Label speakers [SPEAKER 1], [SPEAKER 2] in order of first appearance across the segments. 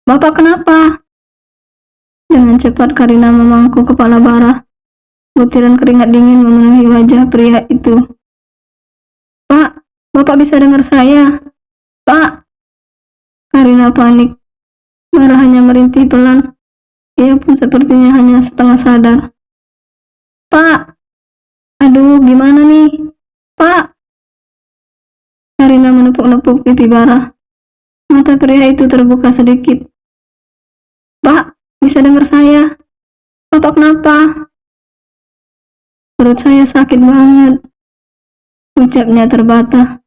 [SPEAKER 1] Bapak kenapa? Dengan cepat Karina memangku kepala Bara. Butiran keringat dingin memenuhi wajah pria itu. Pak, Bapak bisa dengar saya? Pak! Karina panik. Bara hanya merintih pelan. Ia pun sepertinya hanya setengah sadar. Pak! Aduh, gimana nih? Pak! Karina menepuk-nepuk pipi Bara. Mata pria itu terbuka sedikit. Pak, bisa dengar saya? Bapak kenapa? Perut saya sakit banget, ucapnya terbata.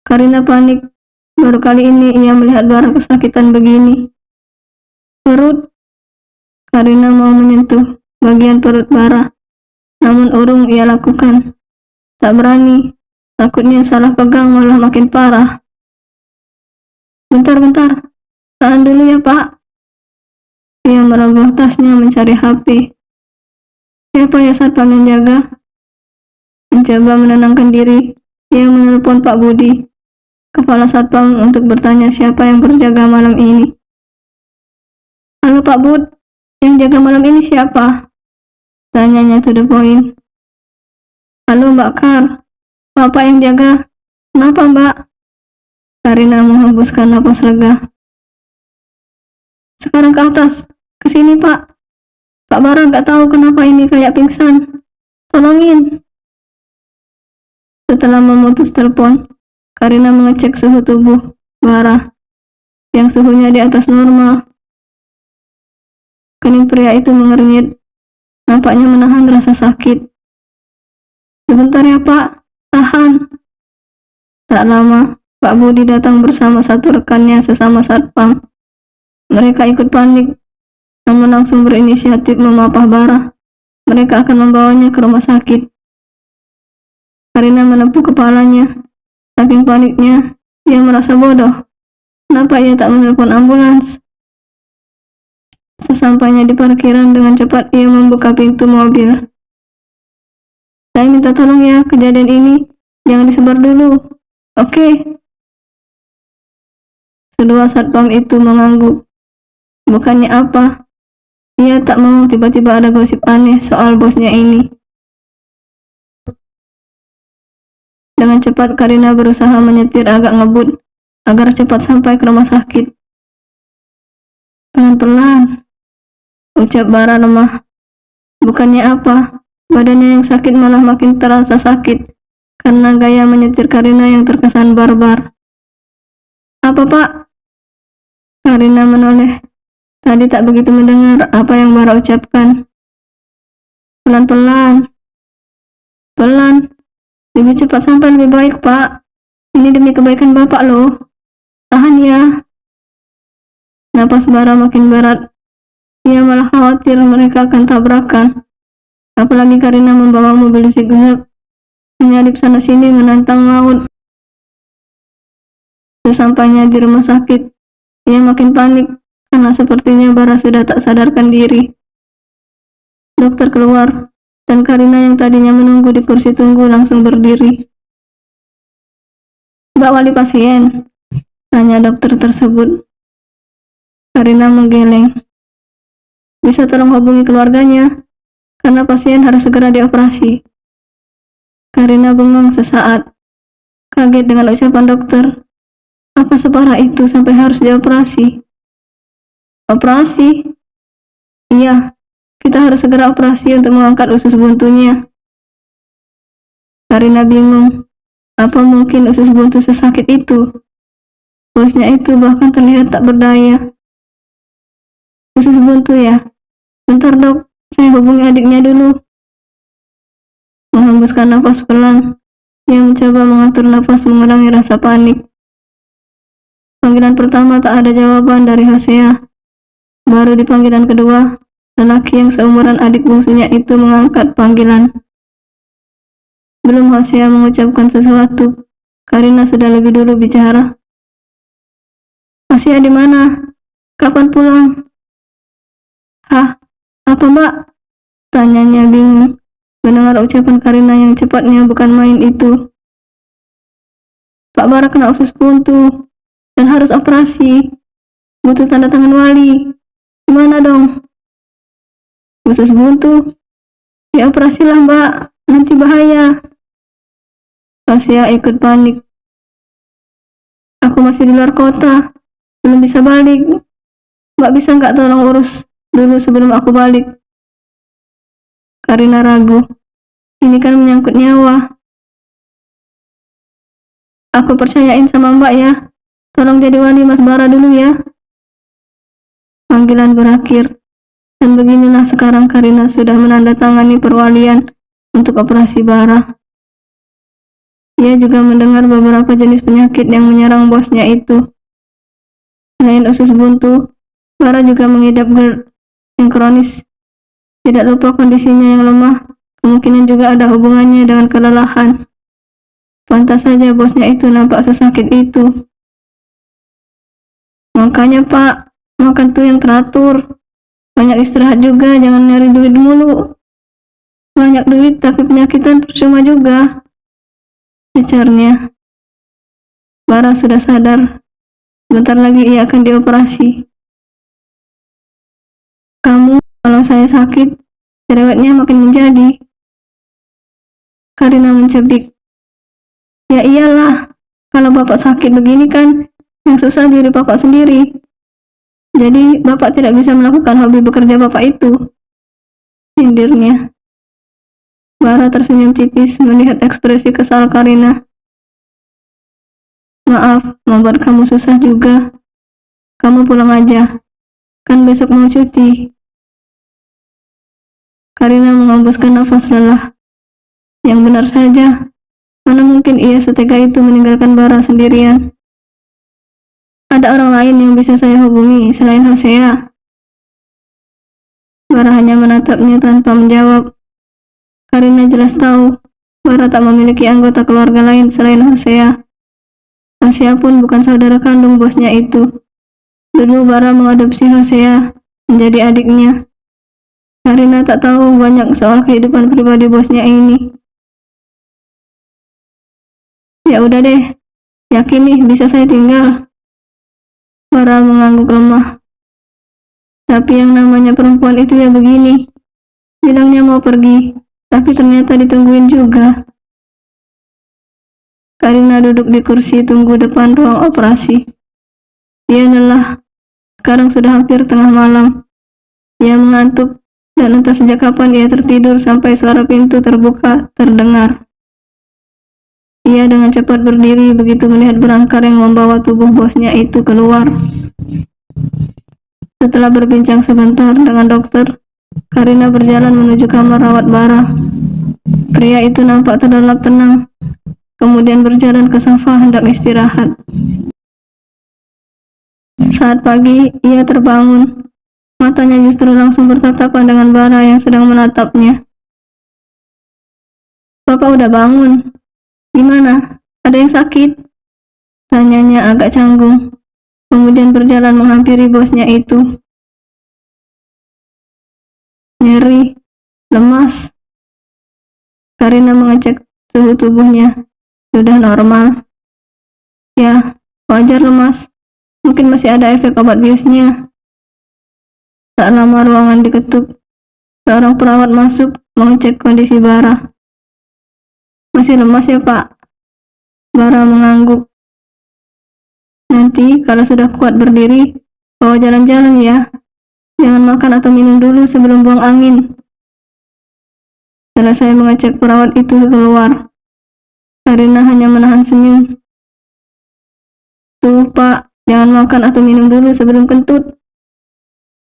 [SPEAKER 1] Karina panik. Baru kali ini ia melihat Bara kesakitan begini. Perut. Karina mau menyentuh bagian perut Bara, namun urung ia lakukan. Tak berani, takutnya salah pegang malah makin parah. Bentar, tahan dulu ya Pak. Ia merogoh tasnya mencari HP. Siapa ya satpam yang jaga? Mencoba menenangkan diri, ia menelpon Pak Budi, kepala satpam, untuk bertanya siapa yang berjaga malam ini. Halo Pak Bud, yang jaga malam ini siapa? Tanyanya to the point. Halo Mbak Kar, Bapak yang jaga. Kenapa Mbak? Karina menghembuskan napas lega. Sekarang ke atas, ke sini Pak. Pak Bara gak tahu kenapa ini kayak pingsan. Tolongin. Setelah memutus telepon, Karina mengecek suhu tubuh Bara, yang suhunya di atas normal. Kening pria itu mengernyit, nampaknya menahan rasa sakit. Sebentar ya Pak, tahan. Tak lama, Pak Budi datang bersama satu rekannya sesama satpam. Mereka ikut panik, namun langsung berinisiatif memapah Bara. Mereka akan membawanya ke rumah sakit. Karina menepuk kepalanya. Saking paniknya, ia merasa bodoh. Kenapa ia tak menelpon ambulans? Sesampainya di parkiran, dengan cepat ia membuka pintu mobil. Saya minta tolong ya, kejadian ini jangan disebar dulu. Oke. Kedua satpam itu mengangguk. Bukannya apa, ia tak mau tiba-tiba ada gosip aneh soal bosnya ini. Dengan cepat Karina berusaha menyetir agak ngebut agar cepat sampai ke rumah sakit. Pelan-pelan, ucap Bara lemah. Bukannya apa, badannya yang sakit malah makin terasa sakit karena gaya menyetir Karina yang terkesan barbar. Apa Pak? Karina menoleh. Tadi tak begitu mendengar apa yang Bara ucapkan. Pelan-pelan. Pelan. Lebih cepat sampai lebih baik Pak. Ini demi kebaikan Bapak loh. Tahan ya. Napas Bara makin berat. Ia malah khawatir mereka akan tabrakan. Apalagi Karina membawa mobil zigzag, menyalip sana sini menantang maut. Sesampainya di rumah sakit, ia makin panik karena sepertinya Bara sudah tak sadarkan diri. Dokter keluar, dan Karina yang tadinya menunggu di kursi tunggu langsung berdiri. Mbak wali pasien, tanya dokter tersebut. Karina menggeleng. Bisa tolong hubungi keluarganya, karena pasien harus segera dioperasi. Karina bengong sesaat, kaget dengan ucapan dokter. Apa separah itu sampai harus dioperasi? Operasi? Iya, kita harus segera operasi untuk mengangkat usus buntunya. Karina bingung. Apa mungkin usus buntu sesakit itu? Bosnya itu bahkan terlihat tak berdaya. Usus buntu ya? Bentar dok, saya hubungi adiknya dulu. Menghembuskan nafas pelan, ia mencoba mengatur nafas mengurangi rasa panik. Panggilan pertama tak ada jawaban dari Hasea. Baru di panggilan kedua, lelaki yang seumuran adik bungsunya itu mengangkat panggilan. Belum Hasea mengucapkan sesuatu, Karina sudah lebih dulu bicara. Hasea di mana? Kapan pulang? Hah? Apa Mbak? Tanyanya bingung mendengar ucapan Karina yang cepatnya bukan main itu. Pak Bara kena usus buntu dan harus operasi. butuh tanda tangan wali. Gimana dong? Usus buntu. Ya operasilah mbak, nanti bahaya. Hasya ikut panik. Aku masih di luar kota, belum bisa balik. Mbak bisa nggak tolong urus dulu sebelum aku balik? Karina ragu. Ini kan menyangkut nyawa. Aku percayain sama mbak ya. Tolong jadi wali Mas Bara dulu ya. Panggilan berakhir. Dan beginilah sekarang Karina sudah menandatangani perwalian untuk operasi Bara. Ia juga mendengar beberapa jenis penyakit yang menyerang bosnya itu. Selain usus buntu, Bara juga mengidap GERD yang kronis. Tidak lupa kondisinya yang lemah, kemungkinan juga ada hubungannya dengan kelelahan. Pantas saja bosnya itu nampak sesakit itu. Makanya pak, makan tuh yang teratur. Banyak istirahat juga, jangan nyari duit mulu. Banyak duit tapi penyakitan percuma juga, cecarnya. Bara sudah sadar. Bentar lagi ia akan dioperasi. Kamu, kalau saya sakit, cerewetnya makin menjadi. Karina mencebik. Ya iyalah, kalau bapak sakit begini kan, yang susah diri bapak sendiri. Jadi bapak tidak bisa melakukan hobi bekerja bapak itu, sindirnya. Bara tersenyum tipis melihat ekspresi kesal Karina. Maaf, membuat kamu susah juga. Kamu pulang aja, kan besok mau cuti. Karina menghembuskan nafas lelah. Yang benar saja, mana mungkin ia setega itu meninggalkan Bara sendirian. Ada orang lain yang bisa saya hubungi selain Hosea. Bara hanya menatapnya tanpa menjawab. Karina jelas tahu Bara tak memiliki anggota keluarga lain selain Hosea. Hosea pun bukan saudara kandung bosnya itu. Dulu Bara mengadopsi Hosea menjadi adiknya. Karina tak tahu banyak soal kehidupan pribadi bosnya ini. Ya udah deh, yakin nih bisa saya tinggal? Bara mengangguk lemah. Tapi yang namanya perempuan itu ya begini. Bilangnya mau pergi, tapi ternyata ditungguin juga. Karina duduk di kursi tunggu depan ruang operasi. Dia lelah. Sekarang sudah hampir tengah malam. Ia mengantuk dan entah sejak kapan ia tertidur sampai suara pintu terbuka terdengar. Ia dengan cepat berdiri begitu melihat berangkar yang membawa tubuh bosnya itu keluar. Setelah berbincang sebentar dengan dokter, Karina berjalan menuju kamar rawat Bara. Pria itu nampak terlelap tenang, kemudian berjalan ke sofa hendak istirahat. Saat pagi, ia terbangun. Matanya justru langsung bertatapan dengan Bara yang sedang menatapnya. Bapak udah bangun. Gimana? Ada yang sakit? Tanyanya agak canggung. Kemudian berjalan menghampiri bosnya itu. Nyeri, lemas. Karina mengecek suhu tubuhnya. Sudah normal. Ya, wajar lemas. Mungkin masih ada efek obat biusnya. Tak lama ruangan diketuk. Seorang perawat masuk mengecek kondisi Bara. Masih lemas ya pak? Bara mengangguk. Nanti kalau sudah kuat berdiri, bawa jalan-jalan ya. Jangan makan atau minum dulu sebelum buang angin. Selesai mengecek, perawat itu keluar. Karina hanya menahan senyum. Tuh pak, jangan makan atau minum dulu sebelum kentut,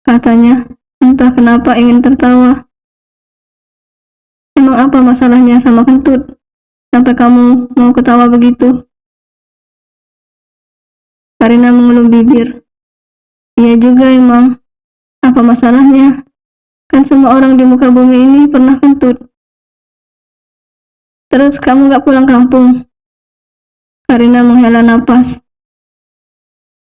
[SPEAKER 1] katanya. Entah kenapa ingin tertawa. Emang apa masalahnya sama kentut? Sampai kamu mau ketawa begitu? Karina mengelum bibir. Iya juga emang. Apa masalahnya? Kan semua orang di muka bumi ini pernah kentut. Terus kamu gak pulang kampung? Karina menghela napas.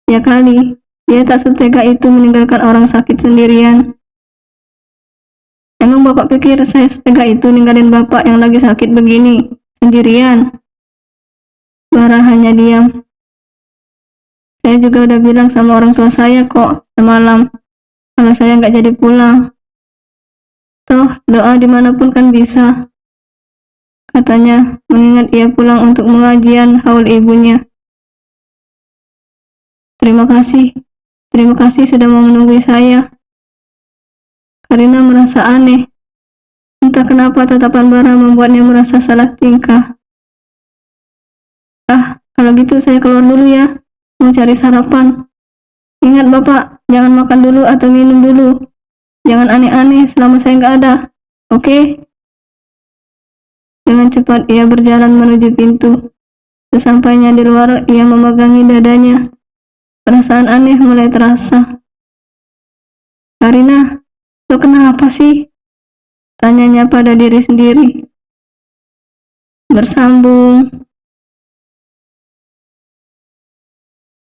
[SPEAKER 1] Ya kali, dia tak setega itu meninggalkan orang sakit sendirian. Emang bapak pikir saya setega itu ninggalin bapak yang lagi sakit begini, sendirian? Bara hanya diam. Saya juga udah bilang sama orang tua saya kok semalam kalau saya nggak jadi pulang. Toh doa dimanapun kan bisa, katanya, mengingat ia pulang untuk pengajian haul ibunya. Terima kasih sudah mau menunggu saya. Karina merasa aneh. Entah kenapa tatapan Bara membuatnya merasa salah tingkah. Kalau gitu saya keluar dulu ya, mau cari sarapan. Ingat Bapak, jangan makan dulu atau minum dulu. Jangan aneh-aneh selama saya nggak ada, oke? Dengan cepat ia berjalan menuju pintu. Sesampainya di luar, ia memegangi dadanya. Perasaan aneh mulai terasa. Karina, lo kenapa sih? Tanyanya pada diri sendiri. Bersambung.